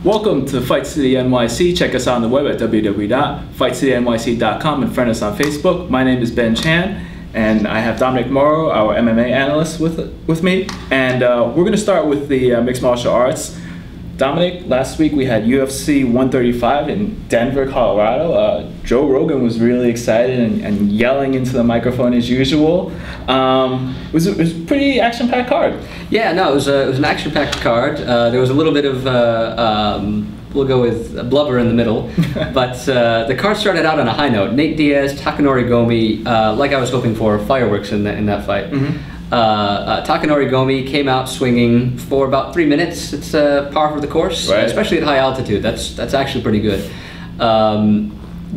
Welcome to Fight City NYC. Check us out on the web at www.fightcitynyc.com and friend us on Facebook. My name is Ben Chan, and I have Dominic Mauro, our MMA analyst, with me. And we're going to start with the mixed martial arts. Dominic, last week we had UFC 135 in Denver, Colorado. Joe Rogan was really excited and yelling into the microphone as usual. It was a pretty action-packed card. Yeah, no, it was an action-packed card. There was a little bit of, we'll go with blubber in the middle, but the card started out on a high note. Nate Diaz, Takanori Gomi, like I was hoping for, fireworks in that fight. Mm-hmm. Takanori Gomi came out swinging for about 3 minutes. It's par for the course, right. Especially at high altitude. That's actually pretty good.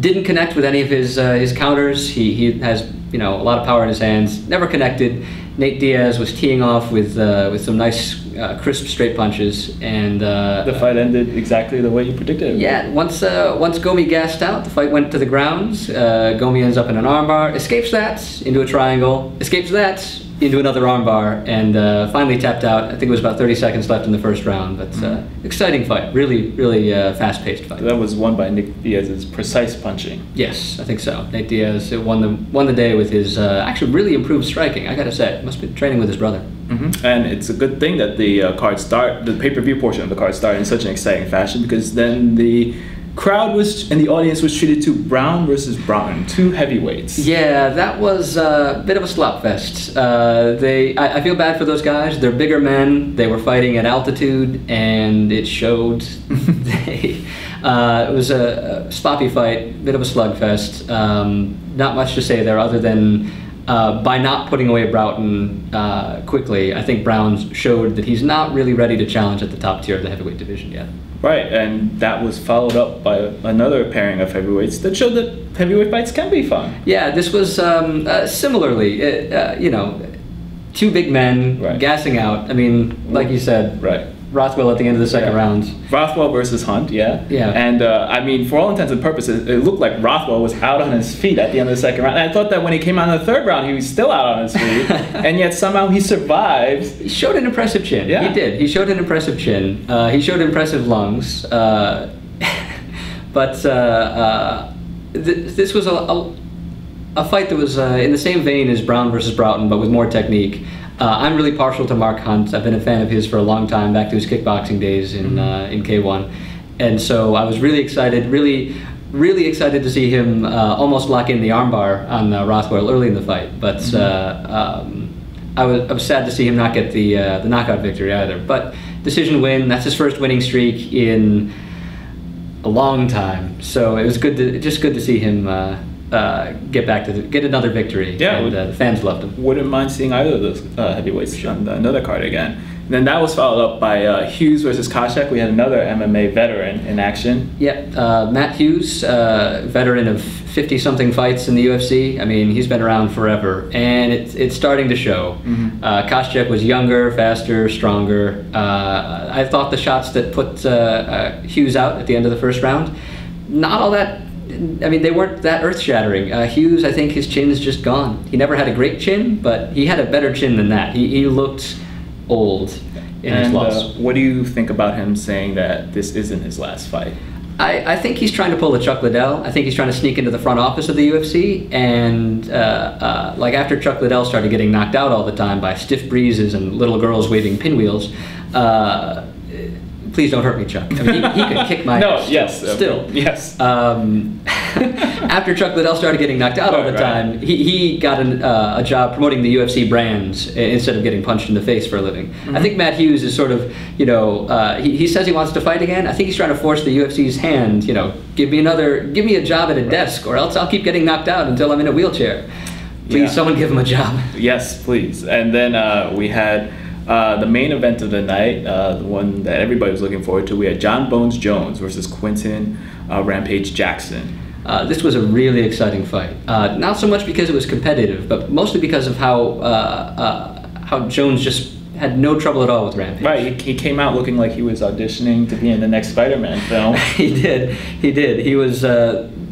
Didn't connect with any of his counters. He has a lot of power in his hands. Never connected. Nate Diaz was teeing off with some nice crisp straight punches, and the fight ended exactly the way you predicted it. Yeah, once Gomi gassed out, the fight went to the ground. Gomi ends up in an armbar, escapes that into a triangle, escapes that into another armbar, and finally tapped out. I think it was about 30 seconds left in the first round, but exciting fight. Really fast-paced fight. That was won by Nate Diaz's precise punching. Yes, I think so. Nate Diaz won the day with his actually really improved striking, I gotta say. Must be training with his brother. Mm-hmm. And it's a good thing that the the pay-per-view portion of the card started in such an exciting fashion, because then the crowd and the audience was treated to Browne versus Broughton, two heavyweights. Yeah, that was a bit of a slop fest. I feel bad for those guys. They're bigger men. They were fighting at altitude, and it showed. It was a sloppy fight, bit of a slugfest. Not much to say there other than by not putting away Broughton quickly, I think Browne showed that he's not really ready to challenge at the top tier of the heavyweight division yet. Right, and that was followed up by another pairing of heavyweights that showed that heavyweight fights can be fun. Yeah, this was similarly, two big men gassing out. I mean, like you said, right. Rothwell at the end of the second round. Rothwell versus Hunt, yeah. And I mean, for all intents and purposes, it looked like Rothwell was out on his feet at the end of the second round. And I thought that when he came out in the third round, he was still out on his feet, and yet somehow he survived. He showed an impressive chin. Yeah. He did. He showed an impressive chin. He showed impressive lungs. But this was a fight that was in the same vein as Browne versus Broughton, but with more technique. I'm really partial to Mark Hunt. I've been a fan of his for a long time, back to his kickboxing days in K1. And so I was really excited, really excited to see him almost lock in the armbar on Rothwell early in the fight. But I was sad to see him not get the knockout victory either. But decision win, that's his first winning streak in a long time. So it was good to see him get another victory. Yeah, and the fans loved him. Wouldn't mind seeing either of those heavyweights on another card again. And then that was followed up by Hughes versus Koscheck. We had another MMA veteran in action. Yeah, Matt Hughes, veteran of 50-something fights in the UFC. I mean, he's been around forever, and it's starting to show. Koscheck was younger, faster, stronger. I thought the shots that put Hughes out at the end of the first round, not all that. I mean, they weren't that earth-shattering. Hughes, I think his chin is just gone. He never had a great chin, but he had a better chin than that. He looked old in his loss. What do you think about him saying that this isn't his last fight? I think he's trying to pull a Chuck Liddell. I think he's trying to sneak into the front office of the UFC, and like after Chuck Liddell started getting knocked out all the time by stiff breezes and little girls waving pinwheels, please don't hurt me, Chuck. I mean, he could kick my ass. Still. Yes. After Chuck Liddell started getting knocked out all the time, he got a job promoting the UFC brands instead of getting punched in the face for a living. I think Matt Hughes is sort of, he says he wants to fight again. I think he's trying to force the UFC's hand, give me a job at a desk, or else I'll keep getting knocked out until I'm in a wheelchair. Please, someone give him a job. Yes, please. And then we had the main event of the night, the one that everybody was looking forward to. We had John Bones Jones versus Quinton Rampage Jackson. This was a really exciting fight. Not so much because it was competitive, but mostly because of how Jones just had no trouble at all with Rampage. Right, he came out looking like he was auditioning to be in the next Spider-Man film. He did. He was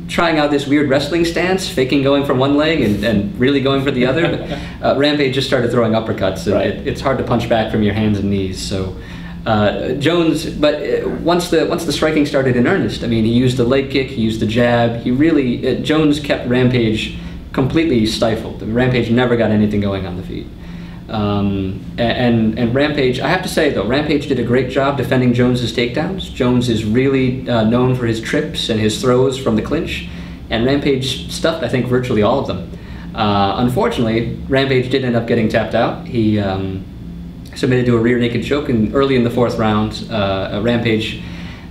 trying out this weird wrestling stance, faking going from one leg and really going for the other. But Rampage just started throwing uppercuts, and it's hard to punch back from your hands and knees. So Jones, but once the striking started in earnest, I mean, he used the leg kick, he used the jab. He really Jones kept Rampage completely stifled. Rampage never got anything going on the feet. And Rampage, I have to say though, Rampage did a great job defending Jones's takedowns. Jones is really known for his trips and his throws from the clinch, and Rampage stuffed, I think, virtually all of them. Unfortunately, Rampage did end up getting tapped out. He submitted to a rear naked choke early in the 4th round. Rampage,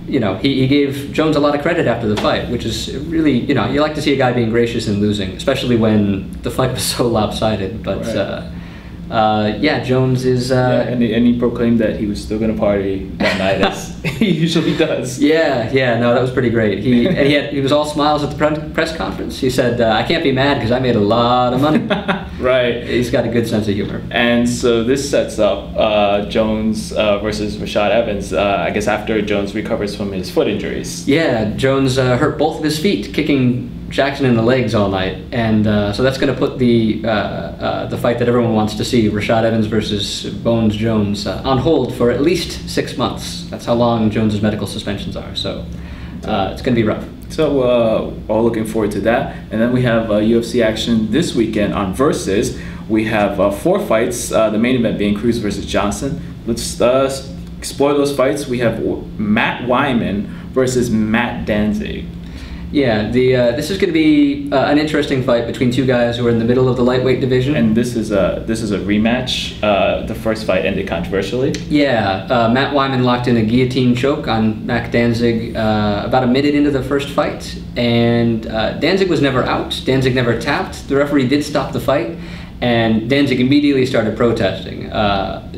he gave Jones a lot of credit after the fight, which is really, you like to see a guy being gracious and losing, especially when the fight was so lopsided. But right. Jones is... and he proclaimed that he was still going to party that night, as he usually does. No, that was pretty great. He was all smiles at the press conference. He said, I can't be mad because I made a lot of money. Right. He's got a good sense of humor. And so this sets up Jones versus Rashad Evans, I guess after Jones recovers from his foot injuries. Yeah, Jones hurt both of his feet kicking Jackson in the legs all night, and so that's going to put the fight that everyone wants to see, Rashad Evans versus Bones Jones, on hold for at least 6 months. That's how long Jones's medical suspensions are. So it's going to be rough. So all looking forward to that. And then we have UFC action this weekend on Versus. We have 4 fights. The main event being Cruz versus Johnson. Let's explore those fights. We have Matt Wiman versus Matt Danzig. Yeah, this is going to be an interesting fight between 2 guys who are in the middle of the lightweight division. And this is a rematch. The first fight ended controversially. Yeah, Matt Wiman locked in a guillotine choke on Matt Danzig about a minute into the first fight, and Danzig was never out. Danzig never tapped. The referee did stop the fight, and Danzig immediately started protesting.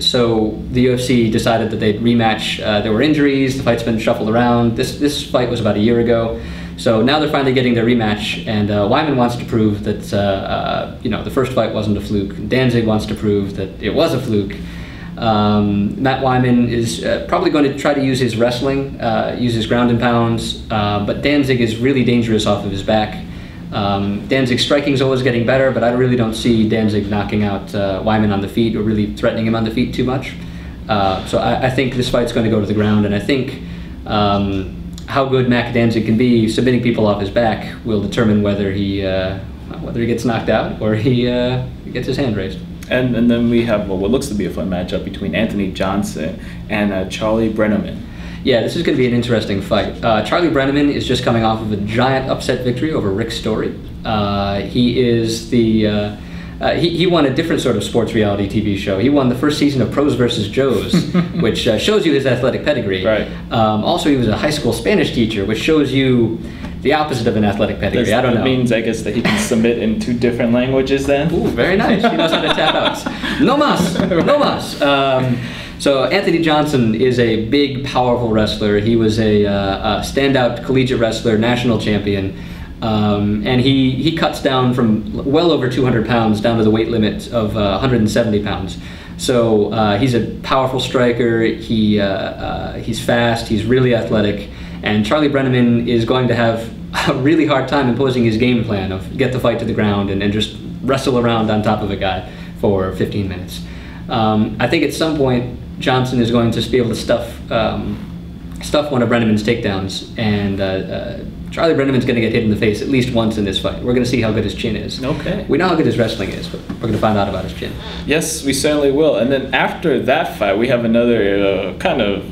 So the UFC decided that they'd rematch. There were injuries. The fight's been shuffled around. This fight was about a year ago. So now they're finally getting their rematch, and Wiman wants to prove that the first fight wasn't a fluke. Danzig wants to prove that it was a fluke. Matt Wiman is probably going to try to use his wrestling, use his ground and pounds, but Danzig is really dangerous off of his back. Danzig's striking is always getting better, but I really don't see Danzig knocking out Wiman on the feet or really threatening him on the feet too much. So I think this fight's going to go to the ground, and I think how good Matt Danzig can be submitting people off his back will determine whether he gets knocked out or he gets his hand raised. And then we have what looks to be a fun matchup between Anthony Johnson and Charlie Brenneman. Yeah, this is going to be an interesting fight. Charlie Brenneman is just coming off of a giant upset victory over Rick Story. He is the... he won a different sort of sports reality TV show. He won the first season of Pros vs. Joes, which shows you his athletic pedigree. Right. Also, he was a high school Spanish teacher, which shows you the opposite of an athletic pedigree. I don't know. That means, I guess, that he can submit in 2 different languages then? Ooh, very nice. He knows how to tap out. No mas! No mas! So Anthony Johnson is a big, powerful wrestler. He was a standout collegiate wrestler, national champion. And he cuts down from well over 200 pounds down to the weight limit of 170 pounds. So he's a powerful striker, he's fast, he's really athletic, and Charlie Brenneman is going to have a really hard time imposing his game plan of get the fight to the ground and just wrestle around on top of a guy for 15 minutes. I think at some point Johnson is going to be able to stuff one of Brenneman's takedowns, and Charlie Brenneman's going to get hit in the face at least once in this fight. We're going to see how good his chin is. Okay. We know how good his wrestling is, but we're going to find out about his chin. Yes, we certainly will. And then after that fight, we have another kind of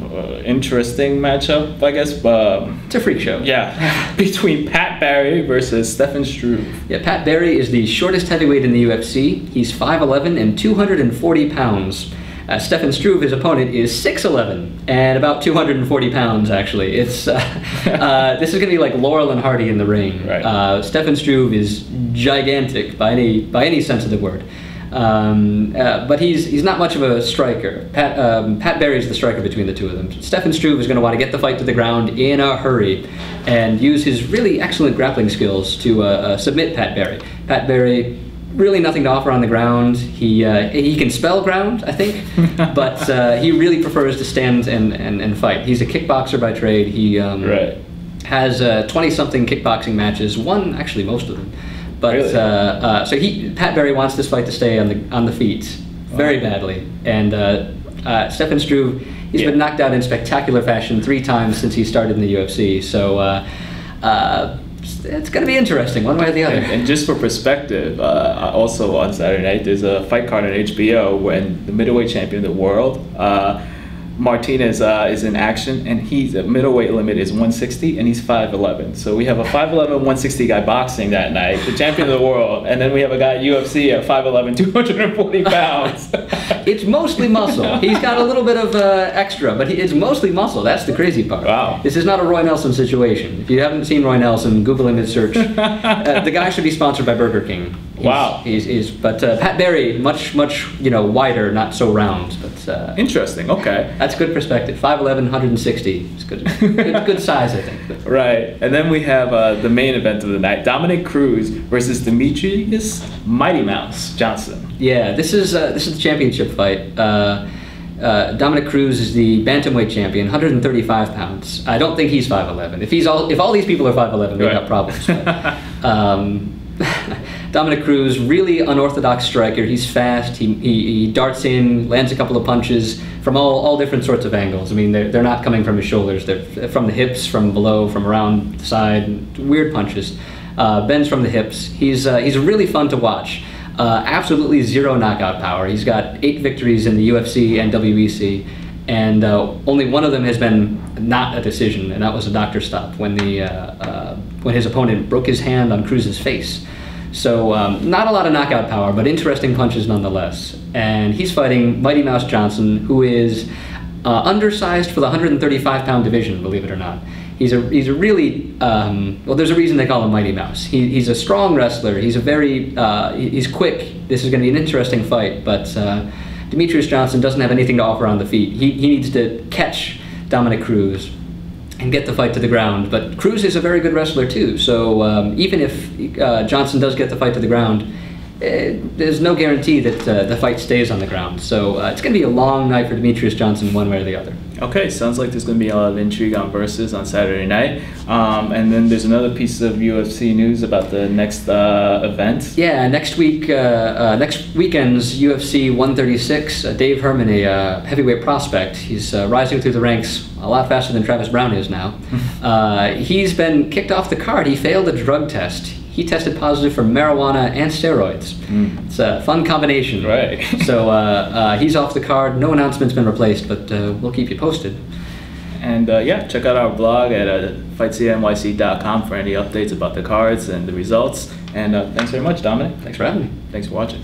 interesting matchup, I guess. It's a freak show. Yeah, between Pat Barry versus Stefan Struve. Yeah, Pat Barry is the shortest heavyweight in the UFC. He's 5'11" and 240 pounds. Stefan Struve, his opponent, is 6'11" and about 240 pounds, actually. It's this is going to be like Laurel and Hardy in the ring. Right. Stefan Struve is gigantic by any sense of the word. But he's not much of a striker. Pat Barry's the striker between the two of them. Stefan Struve is going to want to get the fight to the ground in a hurry and use his really excellent grappling skills to submit Pat Barry. Pat Barry, really nothing to offer on the ground. He can spell ground, I think, but he really prefers to stand and fight. He's a kickboxer by trade. He has 20-something kickboxing matches, won actually most of them. But really? So Pat Barry wants this fight to stay on the feet very badly, and Stefan Struve, He's been knocked out in spectacular fashion 3 times since he started in the UFC. So it's going to be interesting, one way or the other. And just for perspective, also on Saturday night, there's a fight card on HBO when the middleweight champion of the world, Martinez, is in action, and the middleweight limit is 160, and he's 5'11". So we have a 5'11", 160 guy boxing that night, the champion of the world, and then we have a guy at UFC at 5'11", 240 pounds. It's mostly muscle. He's got a little bit of extra, but it's mostly muscle. That's the crazy part. Wow. This is not a Roy Nelson situation. If you haven't seen Roy Nelson, Google him and search. The guy should be sponsored by Burger King. Wow. But Pat Barry, much wider, not so round. But interesting. Okay. That's good perspective. 5'11", 160. It's good size, I think. But. Right. And then we have the main event of the night: Dominick Cruz versus Demetrious Mighty Mouse Johnson. Yeah, this is the championship fight. Dominick Cruz is the bantamweight champion, 135 pounds. I don't think he's 5'11". If all these people are 5'11", we got problems. But, Dominick Cruz, really unorthodox striker. He's fast. He darts in, lands a couple of punches from all different sorts of angles. I mean, they're not coming from his shoulders. They're from the hips, from below, from around the side. Weird punches. Bends from the hips. He's really fun to watch. Absolutely zero knockout power. He's got 8 victories in the UFC and WEC, and only one of them has been not a decision, and that was a doctor stop when his opponent broke his hand on Cruz's face. So not a lot of knockout power, but interesting punches nonetheless. And he's fighting Mighty Mouse Johnson, who is undersized for the 135-pound division, believe it or not. He's a really well. There's a reason they call him Mighty Mouse. He's a strong wrestler. He's he's quick. This is going to be an interesting fight, but Demetrious Johnson doesn't have anything to offer on the feet. He needs to catch Dominick Cruz and get the fight to the ground. But Cruz is a very good wrestler too. So even if Johnson does get the fight to the ground, there's no guarantee that the fight stays on the ground. So it's going to be a long night for Demetrious Johnson, one way or the other. Okay, sounds like there's going to be a lot of intrigue on Versus on Saturday night. And then there's another piece of UFC news about the next event. Yeah, next weekend's UFC 136. Dave Herman, a heavyweight prospect. He's rising through the ranks a lot faster than Travis Browne is now. He's been kicked off the card. He failed a drug test. He tested positive for marijuana and steroids. It's a fun combination. Right. So he's off the card. No announcement's been replaced, but we'll keep you posted. And yeah, check out our blog at FightCNYC.com for any updates about the cards and the results. And thanks very much, Dominic. Thanks for having me. Thanks for watching.